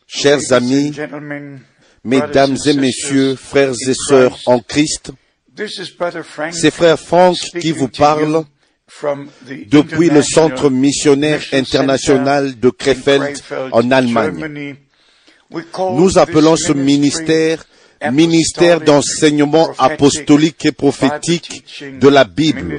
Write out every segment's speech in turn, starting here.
Chers amis, mesdames et messieurs, frères et sœurs en Christ, c'est frère Frank qui vous parle depuis le Centre missionnaire international de Krefeld en Allemagne. Nous appelons ce ministère ministère d'enseignement apostolique et prophétique de la Bible.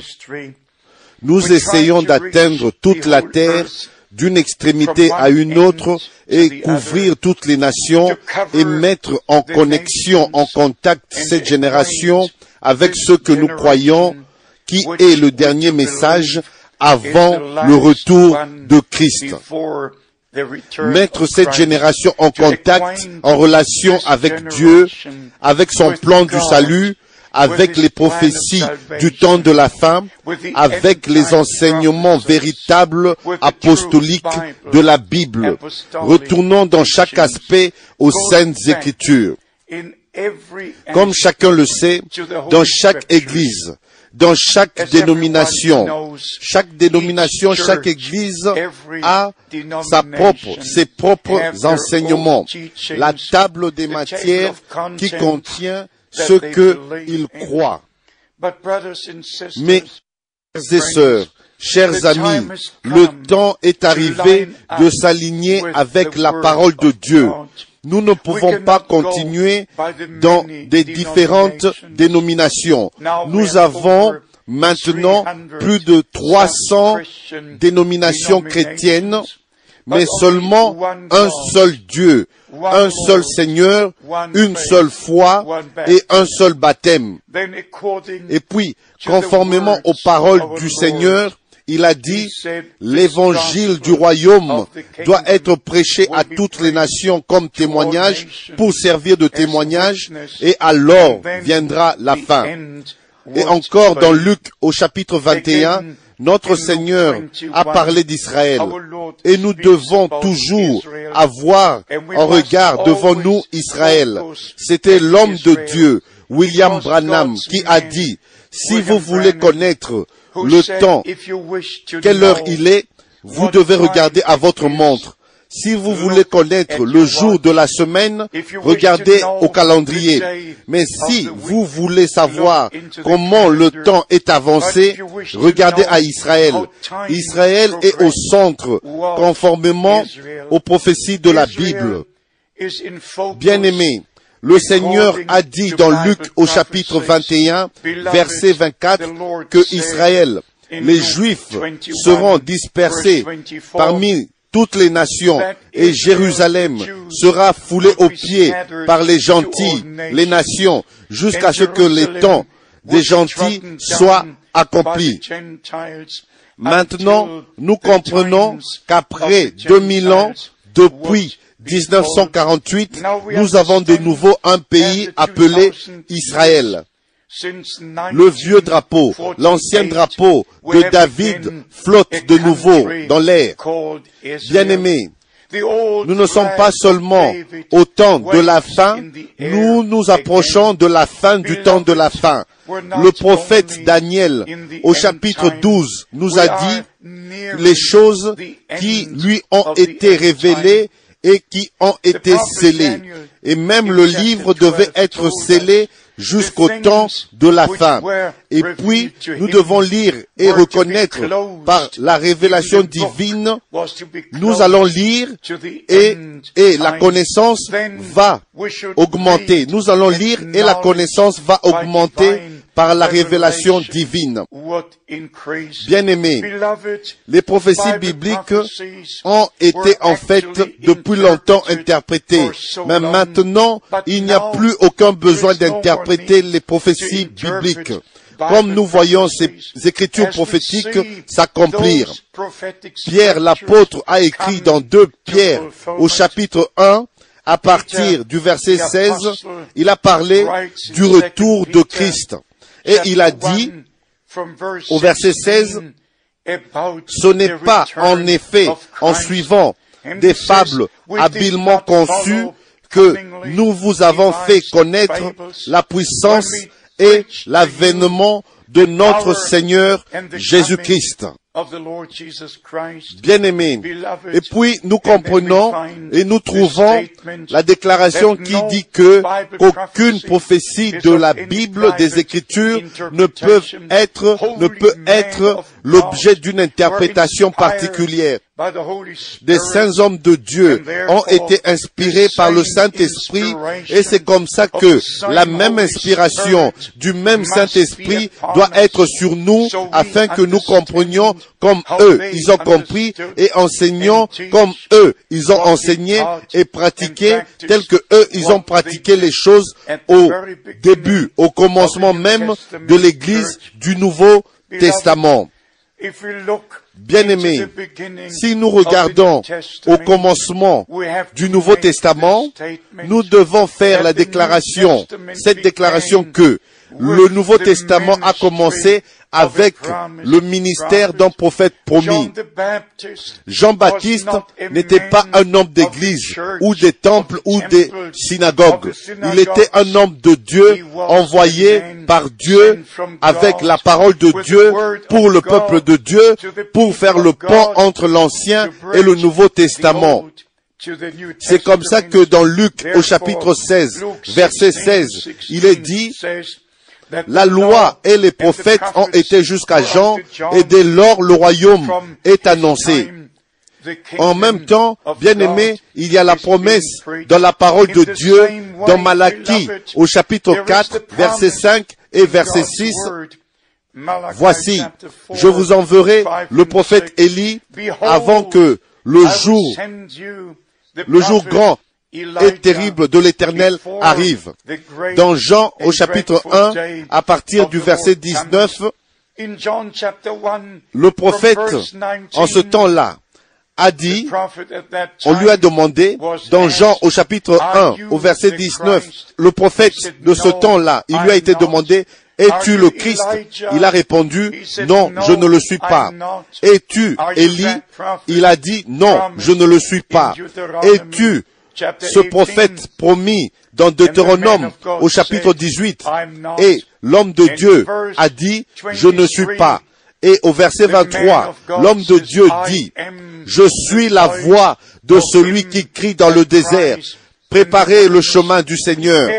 Nous essayons d'atteindre toute la terre d'une extrémité à une autre et couvrir toutes les nations et mettre en connexion, en contact cette génération avec ce que nous croyons qui est le dernier message avant le retour de Christ. Mettre cette génération en contact, en relation avec Dieu, avec son plan du salut, avec les prophéties du temps de la fin, avec les enseignements véritables apostoliques de la Bible. Retournons dans chaque aspect aux Saintes Écritures. Comme chacun le sait, dans chaque église, dans chaque dénomination, chaque église a ses propres enseignements, la table des matières qui contient ce qu'ils croient. Mais, frères et sœurs, chers amis, le temps est arrivé de s'aligner avec la parole de Dieu. Nous ne pouvons pas continuer dans des différentes dénominations. Nous avons maintenant plus de 300 dénominations chrétiennes, mais seulement un seul Dieu, un seul Seigneur, une seule foi et un seul baptême. Et puis, conformément aux paroles du Seigneur, il a dit, l'évangile du royaume doit être prêché à toutes les nations comme témoignage pour servir de témoignage et alors viendra la fin. Et encore dans Luc au chapitre 21, notre Seigneur a parlé d'Israël et nous devons toujours avoir en regard devant nous Israël. C'était l'homme de Dieu, William Branham, qui a dit, si vous voulez connaître le temps, quelle heure il est, vous devez regarder à votre montre. Si vous voulez connaître le jour de la semaine, regardez au calendrier. Mais si vous voulez savoir comment le temps est avancé, regardez à Israël. Israël est au centre, conformément aux prophéties de la Bible. Bien-aimés, le Seigneur a dit dans Luc au chapitre 21, verset 24, que Israël, les Juifs, seront dispersés parmi toutes les nations et Jérusalem sera foulé aux pieds par les gentils, les nations, jusqu'à ce que les temps des gentils soient accomplis. Maintenant, nous comprenons qu'après 2000 ans, depuis 1948, nous avons de nouveau un pays appelé Israël. Le vieux drapeau, l'ancien drapeau de David flotte de nouveau dans l'air. Bien-aimés, nous ne sommes pas seulement au temps de la fin, nous nous approchons de la fin du temps de la fin. Le prophète Daniel, au chapitre 12, nous a dit les choses qui lui ont été révélées et qui ont été scellées. Et même le livre devait être scellé jusqu'au temps de la fin. Et puis, nous devons lire et reconnaître par la révélation divine, nous allons lire et la connaissance va augmenter. Nous allons lire et la connaissance va augmenter par la révélation divine. Bien-aimés, les prophéties bibliques ont été en fait depuis longtemps interprétées. Mais maintenant, il n'y a plus aucun besoin d'interpréter les prophéties bibliques. Comme nous voyons ces écritures prophétiques s'accomplir. Pierre l'apôtre a écrit dans 2 Pierre au chapitre 1, à partir du verset 16, il a parlé du retour de Christ. Et il a dit, au verset 16, ce n'est pas en effet en suivant des fables habilement conçues que nous vous avons fait connaître la puissance et l'avènement de notre Seigneur Jésus-Christ. Bien-aimés, et puis nous comprenons et nous trouvons la déclaration qui dit que aucune prophétie de la Bible, des Écritures, ne peut être l'objet d'une interprétation particulière. Des saints hommes de Dieu ont été inspirés par le Saint-Esprit et c'est comme ça que la même inspiration du même Saint-Esprit doit être sur nous afin que nous comprenions comme eux ils ont compris et enseignons comme eux ils ont enseigné et pratiqué tel que eux ils ont pratiqué les choses au début, au commencement même de l'Église du Nouveau Testament. Bien-aimés, si nous regardons au commencement du Nouveau Testament, nous devons faire la déclaration, cette déclaration que le Nouveau Testament a commencé avec le ministère d'un prophète promis. Jean-Baptiste n'était pas un homme d'église ou des temples ou des synagogues. Il était un homme de Dieu envoyé par Dieu avec la parole de Dieu pour le peuple de Dieu pour faire le pont entre l'Ancien et le Nouveau Testament. C'est comme ça que dans Luc au chapitre 16, verset 16, il est dit: la loi et les prophètes ont été jusqu'à Jean, et dès lors le royaume est annoncé. En même temps, bien-aimés, il y a la promesse dans la parole de Dieu, dans Malachie, au chapitre 4, verset 5 et verset 6. Voici, je vous enverrai le prophète Élie avant que le jour grand et terrible de l'Éternel arrive. Dans Jean au chapitre 1, à partir du verset 19, le prophète, en ce temps-là, a dit, on lui a demandé, dans Jean au chapitre 1, au verset 19, le prophète de ce temps-là, il lui a été demandé, es-tu le Christ? Il a répondu, non, je ne le suis pas. Es-tu Élie? Il a dit, non, je ne le suis pas. Es-tu ce prophète promis dans Deutéronome au chapitre 18? Et l'homme de Dieu a dit, je ne suis pas. Et au verset 23, l'homme de Dieu dit, je suis la voix de celui qui crie dans le désert, préparez le chemin du Seigneur.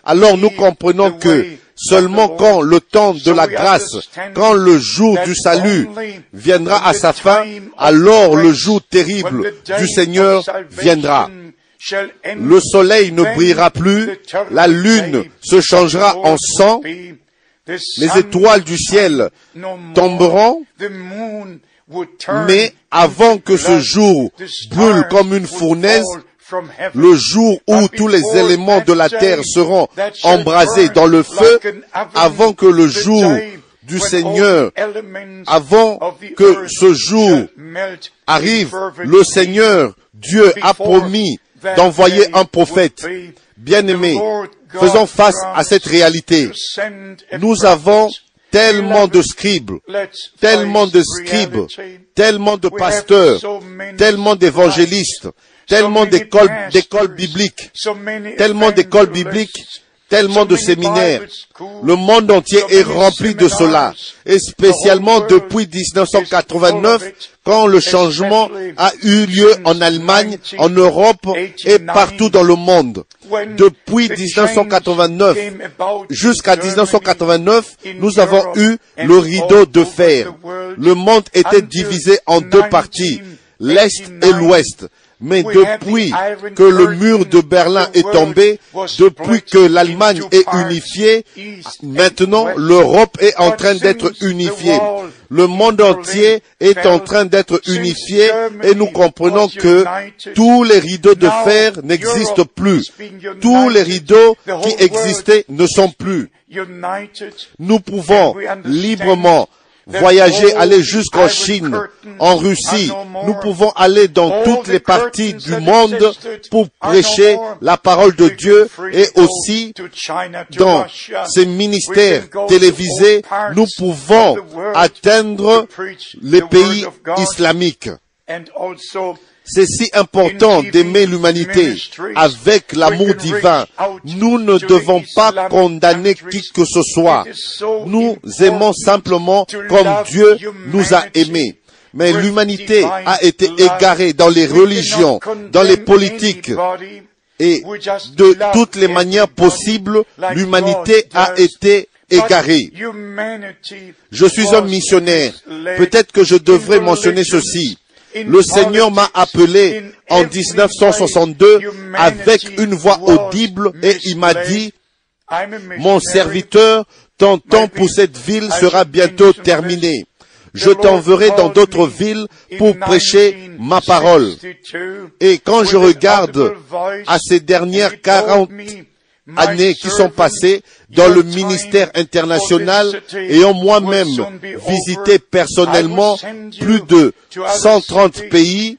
Alors nous comprenons que seulement quand le temps de la grâce, quand le jour du salut viendra à sa fin, alors le jour terrible du Seigneur viendra. Le soleil ne brillera plus, la lune se changera en sang, les étoiles du ciel tomberont, mais avant que ce jour brûle comme une fournaise, le jour où tous les éléments de la terre seront embrasés dans le feu, avant que le jour du Seigneur, avant que ce jour arrive, le Seigneur, Dieu a promis d'envoyer un prophète. Bien-aimés, faisons face à cette réalité. Nous avons tellement de scribes, tellement de pasteurs, tellement d'évangélistes, tellement d'écoles bibliques, tellement de séminaires. Le monde entier est rempli de cela, et spécialement depuis 1989, quand le changement a eu lieu en Allemagne, en Europe et partout dans le monde. Depuis 1989 jusqu'à 1989, nous avons eu le rideau de fer. Le monde était divisé en deux parties, l'Est et l'Ouest. Mais depuis que le mur de Berlin est tombé, depuis que l'Allemagne est unifiée, maintenant l'Europe est en train d'être unifiée. Le monde entier est en train d'être unifié et nous comprenons que tous les rideaux de fer n'existent plus. Tous les rideaux qui existaient ne sont plus. Nous pouvons librement voyager, aller jusqu'en Chine, en Russie. Nous pouvons aller dans toutes les parties du monde pour prêcher la parole de Dieu et aussi dans ces ministères télévisés, nous pouvons atteindre les pays islamiques. C'est si important d'aimer l'humanité avec l'amour divin. Nous ne devons pas condamner qui que ce soit. Nous aimons simplement comme Dieu nous a aimés. Mais l'humanité a été égarée dans les religions, dans les politiques, et de toutes les manières possibles, l'humanité a été égarée. Je suis un missionnaire. Peut-être que je devrais mentionner ceci. Le Seigneur m'a appelé en 1962 avec une voix audible et il m'a dit, « Mon serviteur, ton temps pour cette ville sera bientôt terminé. Je t'enverrai dans d'autres villes pour prêcher ma parole. » Et quand je regarde à ces dernières 40 années qui sont passées dans le ministère international, ayant moi-même visité personnellement plus de 130 pays,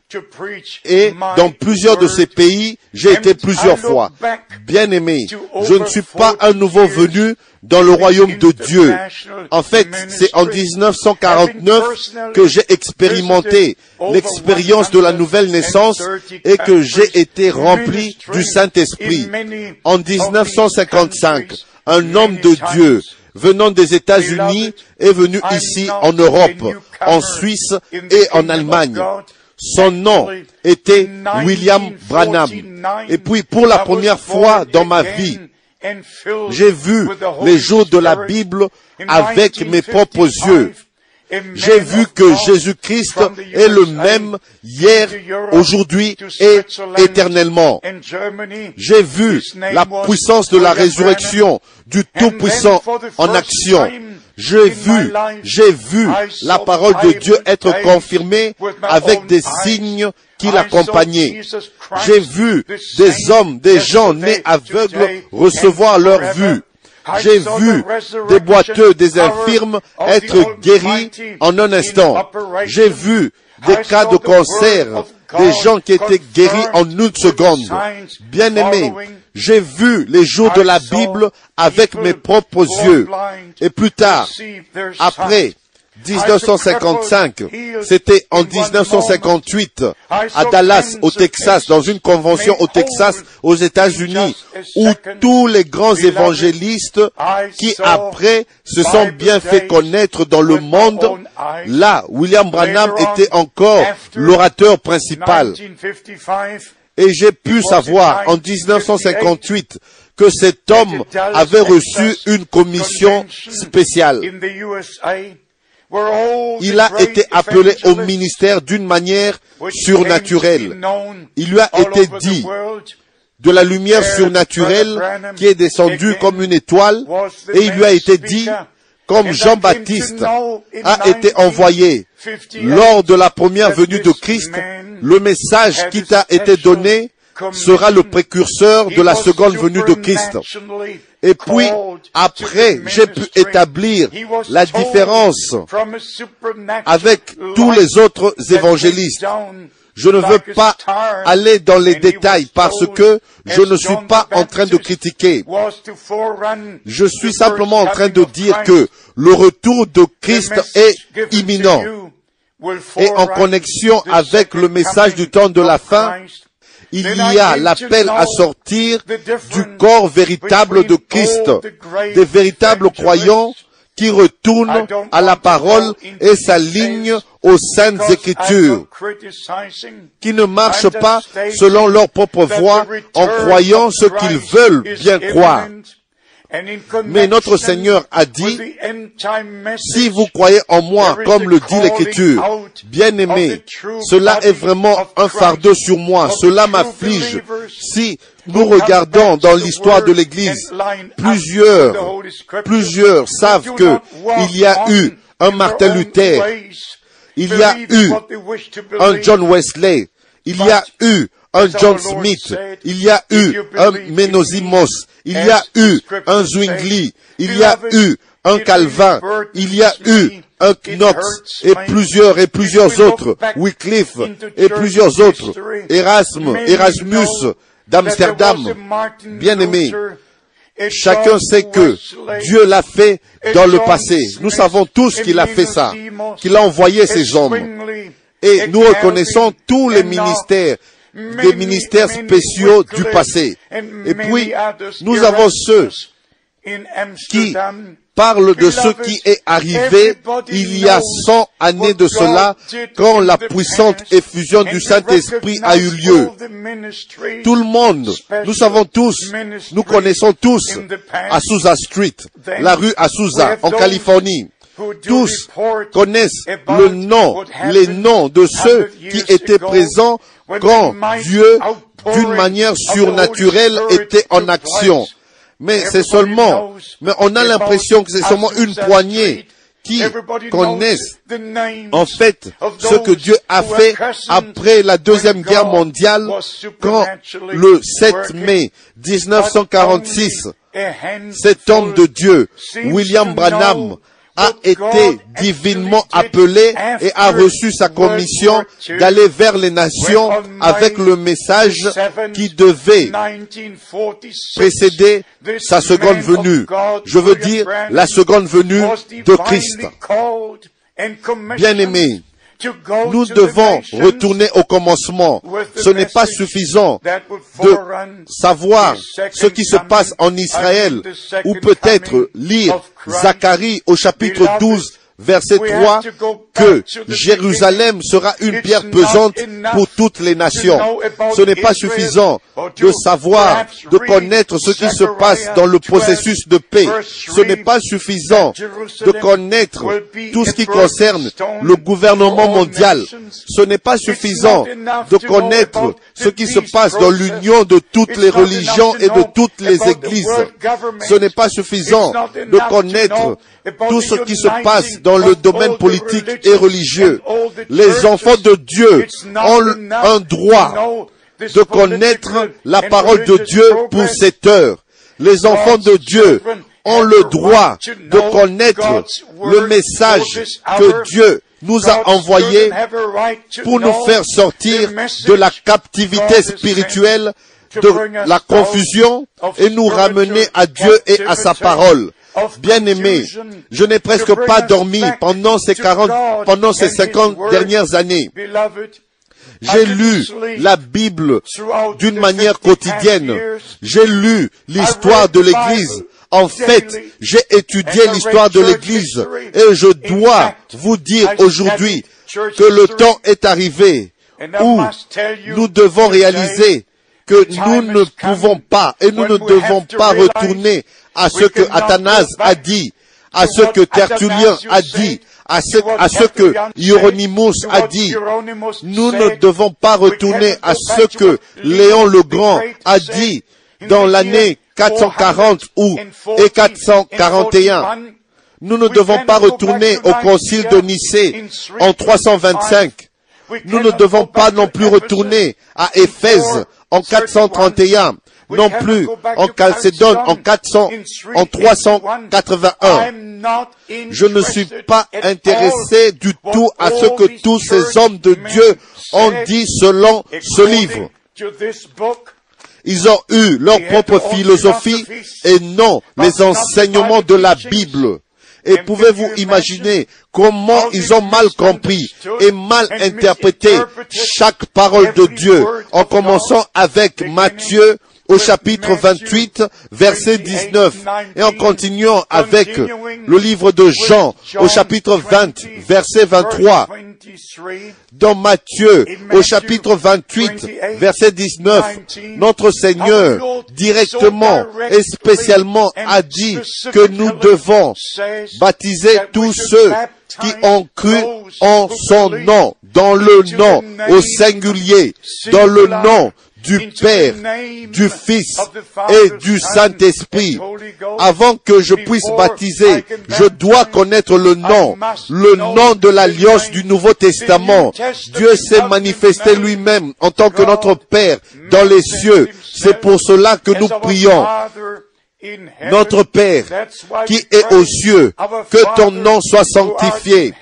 et dans plusieurs de ces pays, j'ai été plusieurs fois. Bien-aimé, je ne suis pas un nouveau venu dans le royaume de Dieu. En fait, c'est en 1949 que j'ai expérimenté l'expérience de la nouvelle naissance et que j'ai été rempli du Saint-Esprit. En 1955, un homme de Dieu venant des États-Unis est venu ici en Europe, en Suisse et en Allemagne. Son nom était William Branham. Et puis, pour la première fois dans ma vie, j'ai vu les jours de la Bible avec mes propres yeux. J'ai vu que Jésus-Christ est le même hier, aujourd'hui et éternellement. J'ai vu la puissance de la résurrection du Tout-Puissant en action. J'ai vu la parole de Dieu être confirmée avec des signes qui l'accompagnaient. J'ai vu des hommes, des gens nés aveugles recevoir leur vue. J'ai vu des boiteux, des infirmes être guéris en un instant. J'ai vu des cas de cancer, des gens qui étaient guéris en une seconde. Bien-aimés, j'ai vu les jours de la Bible avec mes propres yeux. Et plus tard, après 1955, c'était en 1958, à Dallas, au Texas, dans une convention au Texas, aux États-Unis, où tous les grands évangélistes qui après se sont bien fait connaître dans le monde, là, William Branham était encore l'orateur principal. Et j'ai pu savoir en 1958 que cet homme avait reçu une commission spéciale. Il a été appelé au ministère d'une manière surnaturelle. Il lui a été dit de la lumière surnaturelle qui est descendue comme une étoile, et il lui a été dit, comme Jean-Baptiste a été envoyé lors de la première venue de Christ, le message qui t'a été donné sera le précurseur de la seconde venue de Christ. Et puis, après, j'ai pu établir la différence avec tous les autres évangélistes. Je ne veux pas aller dans les détails parce que je ne suis pas en train de critiquer. Je suis simplement en train de dire que le retour de Christ est imminent. Et en connexion avec le message du temps de la fin, il y a l'appel à sortir du corps véritable de Christ, des véritables croyants qui retournent à la parole et s'alignent aux saintes écritures, qui ne marchent pas selon leur propre voie en croyant ce qu'ils veulent bien croire. Mais notre Seigneur a dit, si vous croyez en moi, comme le dit l'Écriture, bien-aimés, cela est vraiment un fardeau sur moi, cela m'afflige. Si nous regardons dans l'histoire de l'Église, plusieurs savent que il y a eu un Martin Luther, il y a eu un John Wesley, il y a eu un John Smith, il y a eu un Menozimos, il y a eu un Zwingli, il y a eu un Calvin, il y a eu un Knox et plusieurs autres, Wycliffe et plusieurs autres, Erasmus d'Amsterdam. Bien-aimés, chacun sait que Dieu l'a fait dans le passé. Nous savons tous qu'il a fait ça, qu'il a envoyé ces hommes. Et nous reconnaissons tous les ministères, des ministères spéciaux du passé. Et puis, nous avons ceux qui parle de ce qui est arrivé il y a 100 années de cela, quand la puissante effusion du Saint-Esprit a eu lieu. Tout le monde, nous savons tous, nous connaissons tous Azusa Street, la rue Azusa, en Californie. Tous connaissent les noms de ceux qui étaient présents quand Dieu, d'une manière surnaturelle, était en action. Mais on a l'impression que c'est seulement une poignée qui connaissent en fait ce que Dieu a fait après la Deuxième Guerre mondiale, quand le 7 mai 1946, cet homme de Dieu, William Branham, a été divinement appelé et a reçu sa commission d'aller vers les nations avec le message qui devait précéder sa seconde venue. Je veux dire, la seconde venue de Christ. Bien-aimés, nous devons retourner au commencement. Ce n'est pas suffisant de savoir ce qui se passe en Israël, ou peut-être lire Zacharie au chapitre 12, verset 3, que Jérusalem sera une pierre pesante pour toutes les nations. Ce n'est pas suffisant de savoir, de connaître ce qui se passe dans le processus de paix. Ce n'est pas suffisant de connaître tout ce qui concerne le gouvernement mondial. Ce n'est pas suffisant de connaître ce qui se passe dans l'union de toutes les religions et de toutes les églises. Ce n'est pas suffisant de connaître tout ce qui se passe dans le domaine politique et religieux. Les enfants de Dieu ont un droit de connaître la parole de Dieu pour cette heure. Les enfants de Dieu ont le droit de connaître le message que Dieu nous a envoyé pour nous faire sortir de la captivité spirituelle, de la confusion, et nous ramener à Dieu et à sa parole. Bien-aimés, je n'ai presque pas dormi pendant ces 50 dernières années. J'ai lu la Bible d'une manière quotidienne. J'ai lu l'histoire de l'Église. En fait, j'ai étudié l'histoire de l'Église et je dois vous dire aujourd'hui que le temps est arrivé où nous devons réaliser que nous ne pouvons pas et nous ne devons pas retourner à ce que Athanase a dit, à ce que Tertullien a dit, à ce que Hieronymus a dit. Nous ne devons pas retourner à ce que Léon le Grand a dit dans l'année 440 et 441. Nous ne devons pas retourner au concile de Nicée en 325. Nous ne devons pas non plus retourner à Éphèse en 431, non plus en Chalcédoine en 381. Je ne suis pas intéressé du tout à ce que tous ces hommes de Dieu ont dit selon ce livre. Ils ont eu leur propre philosophie et non les enseignements de la Bible. Et pouvez-vous imaginer comment ils ont mal compris et mal interprété chaque parole de Dieu, en commençant avec Matthieu au chapitre 28, verset 19, et en continuant avec le livre de Jean au chapitre 20, verset 23. Dans Matthieu au chapitre 28, verset 19, notre Seigneur directement et spécialement a dit que nous devons baptiser tous ceux qui ont cru en son nom, dans le nom au singulier, dans le nom du Père, du Fils et du Saint-Esprit. Avant que je puisse baptiser, je dois connaître le nom de l'alliance du Nouveau Testament. Dieu s'est manifesté lui-même en tant que notre Père dans les cieux. C'est pour cela que nous prions. Notre Père, qui est aux cieux, que ton nom soit sanctifié.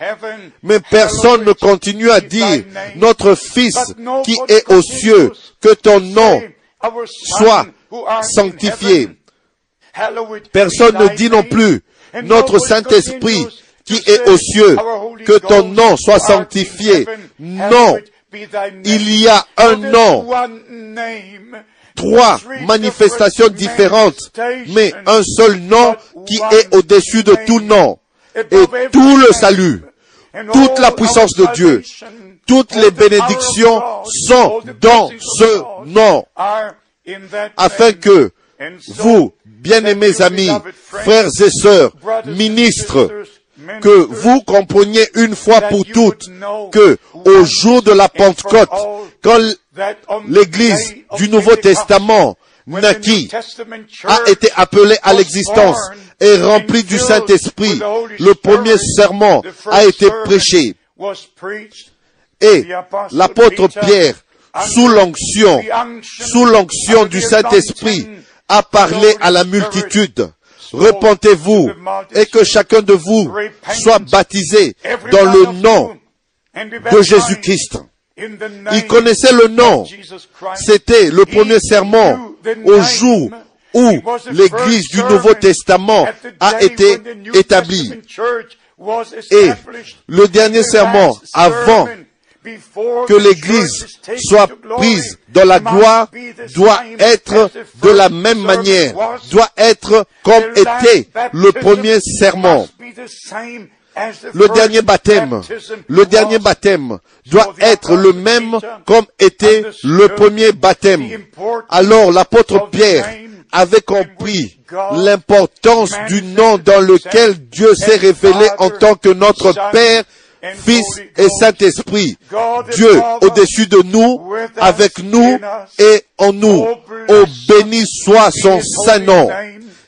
Mais personne ne continue à dire, notre Fils, qui est aux cieux, que ton nom soit sanctifié. Personne ne dit non plus, notre Saint-Esprit, qui est aux cieux, que ton nom soit sanctifié. Non, il y a un nom, 3 manifestations différentes, mais un seul nom qui est au-dessus de tout nom. Et tout le salut, toute la puissance de Dieu, toutes les bénédictions sont dans ce nom, afin que vous, bien-aimés amis, frères et sœurs, ministres, que vous compreniez une fois pour toutes que au jour de la Pentecôte, quand l'Église du Nouveau Testament naquit, a été appelée à l'existence et remplie du Saint-Esprit, le premier sermon a été prêché. Et l'apôtre Pierre, sous l'onction du Saint-Esprit, a parlé à la multitude. Repentez-vous et que chacun de vous soit baptisé dans le nom de Jésus-Christ. Il connaissait le nom. C'était le premier sermon au jour où l'Église du Nouveau Testament a été établie. Et le dernier sermon avant que l'Église soit prise dans la gloire doit être de la même manière, doit être comme était le premier sermon. Le dernier baptême doit être le même comme était le premier baptême. Alors l'apôtre Pierre avait compris l'importance du nom dans lequel Dieu s'est révélé en tant que notre Père, Fils et Saint-Esprit. Dieu au-dessus de nous, avec nous et en nous. Oh, béni soit son saint nom.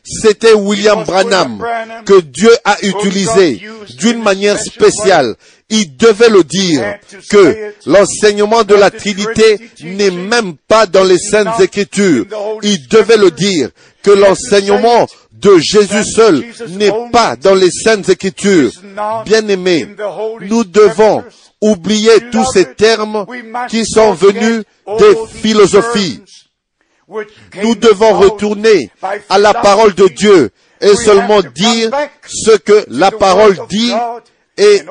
C'était William Branham que Dieu a utilisé d'une manière spéciale. Il devait le dire que l'enseignement de la Trinité n'est même pas dans les Saintes Écritures. Il devait le dire que l'enseignement de Jésus seul n'est pas dans les Saintes Écritures. Bien-aimés, nous devons oublier tous ces termes qui sont venus des philosophies. Nous devons retourner à la parole de Dieu et seulement dire ce que la parole dit et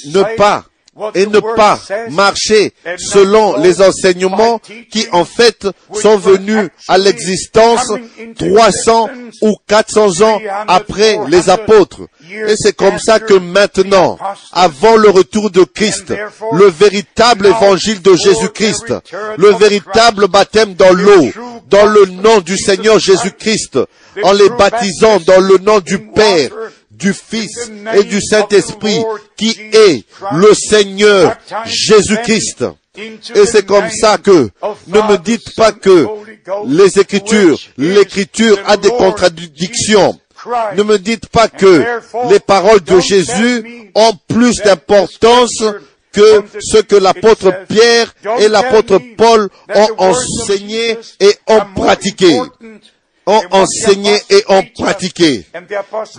ne pas marcher selon les enseignements qui en fait sont venus à l'existence 300 ou 400 ans après les apôtres. Et c'est comme ça que maintenant, avant le retour de Christ, le véritable évangile de Jésus-Christ, le véritable baptême dans l'eau, dans le nom du Seigneur Jésus-Christ, en les baptisant dans le nom du Père, du Fils et du Saint-Esprit, qui est le Seigneur Jésus-Christ. Et c'est comme ça que, ne me dites pas que l'Écriture a des contradictions. Ne me dites pas que les paroles de Jésus ont plus d'importance que ce que l'apôtre Pierre et l'apôtre Paul ont enseigné et ont pratiqué.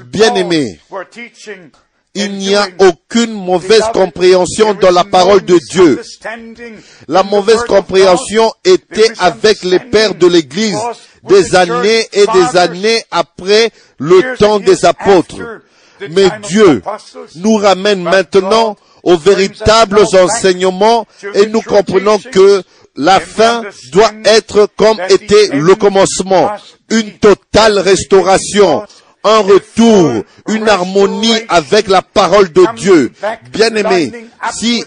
Bien-aimés, il n'y a aucune mauvaise compréhension dans la parole de Dieu. La mauvaise compréhension était avec les pères de l'Église des années et des années après le temps des apôtres. Mais Dieu nous ramène maintenant aux véritables enseignements et nous comprenons que la fin doit être comme était le commencement, une totale restauration, un retour, une harmonie avec la parole de Dieu. Bien-aimés, si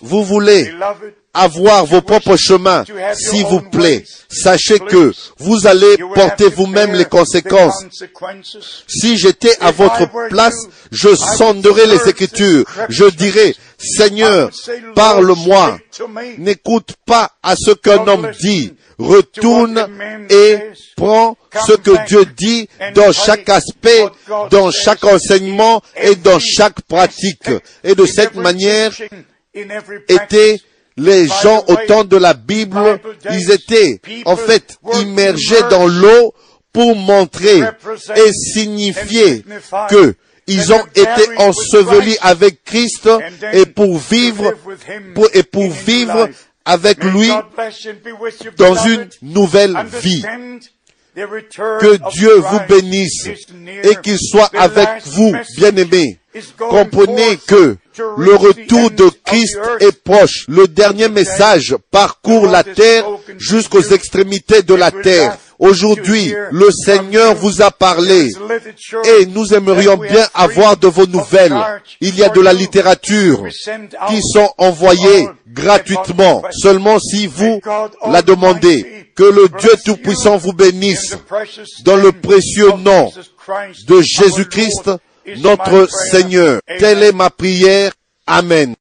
vous voulez avoir vos propres chemins, s'il vous plaît, sachez que vous allez porter vous-même les conséquences. Si j'étais à votre place, je sonderais les Écritures. Je dirais, Seigneur, parle-moi. N'écoute pas à ce qu'un homme dit. Retourne et prends ce que Dieu dit dans chaque aspect, dans chaque enseignement et dans chaque pratique. Et de cette manière, les gens au temps de la Bible, ils étaient en fait immergés dans l'eau pour montrer et signifier que ils ont été ensevelis avec Christ et pour vivre avec lui dans une nouvelle vie. Que Dieu vous bénisse et qu'il soit avec vous, bien-aimés. Comprenez que Le retour de Christ est proche. Le dernier message parcourt la terre jusqu'aux extrémités de la terre. Aujourd'hui, le Seigneur vous a parlé et nous aimerions bien avoir de vos nouvelles. Il y a de la littérature qui sont envoyées gratuitement, seulement si vous la demandez. Que le Dieu Tout-Puissant vous bénisse dans le précieux nom de Jésus-Christ, notre Seigneur. Telle est ma prière. Amen.